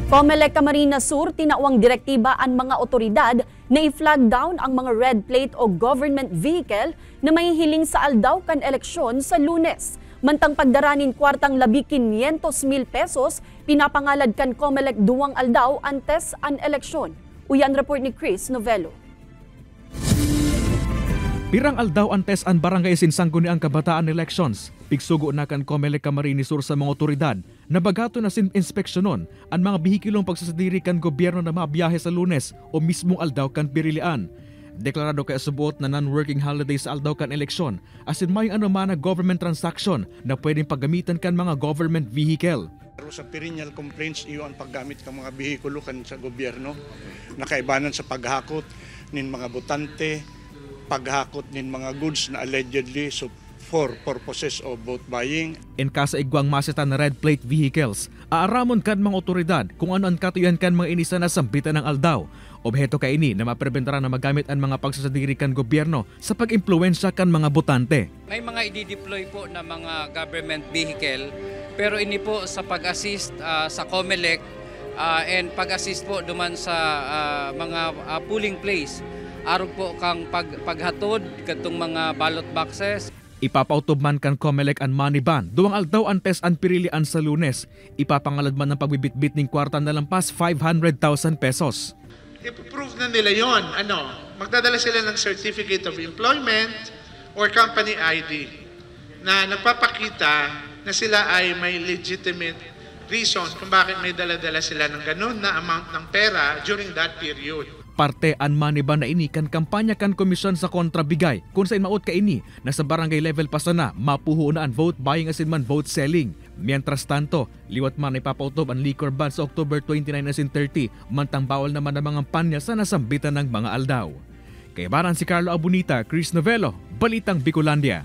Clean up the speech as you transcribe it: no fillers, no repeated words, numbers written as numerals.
Comelec Camarines Sur tinawang direktiba ang mga otoridad na i-flag down ang mga red plate o government vehicle na may hiling sa aldaw kan eleksyon sa Lunes. Mantang pagdaranin kwartang 1,500,000 pesos, pinapangalad kan Comelec duwang aldaw antes an eleksyon. Uyan report ni Chris Novello. Pirang aldaw antes ang barangay Sinsangguniang Kabataan Elections. Pigsugo na kan Comelec Camarines Sur sa mga otoridad na bagato na inspeksyonon ang mga bihikilong pagsasadiri kan gobyerno na mabiyahe sa Lunes o mismong aldaw kan pirilian. Deklarado kay subuot na non-working holiday sa aldaw kan eleksyon asin may anuman na government transaction na pwedeng paggamitan kan mga government vehicle. Pero sa perennial complaints iyo ang paggamit ng mga bihikulo kan sa gobyerno, nakaibanan sa paghakot nin mga botante, paghakot nin mga goods na allegedly for purposes of vote buying. In kasa igwang masita na red plate vehicles, aaramon kan mga otoridad kung ano ang katuyan kan mga inisa na sambitan ng aldaw. Obheto kay ini na maprebentarang na magamit ang mga pagsasadiri kan gobyerno sa pag-impluensya kan mga botante. May mga i-deploy po na mga government vehicle pero ini po sa pag-assist sa Comelec and pag-assist po duman sa mga polling place. Arog po kang paghatod katong mga ballot boxes. Ipapautob man kan Comelec ang money ban, duwang aldaw antes ang pirilian sa Lunes. Ipapangalad man ng pagbibitbit ng kwarta na lampas 500,000 pesos. I-prove na nila yon. Magdadala sila ng Certificate of Employment or Company ID na nagpapakita na sila ay may legitimate reason kung bakit may dala-dala sila ng ganun na amount ng pera during that period. Parte an money ban na ini kan kampanya kan komisyon sa kontrabigay kung saan maot ka ini na sa barangay level pa sana mapuho na ang vote buying asin man vote selling. Mientras tanto, liwat man ipapautob ang liquor ban sa October 29 asin 30 mantang bawal naman ang mga panya sa nasambitan ng mga aldaw. Kay baran si Carlo Abunita, Chris Novello, Balitang Bicolandia.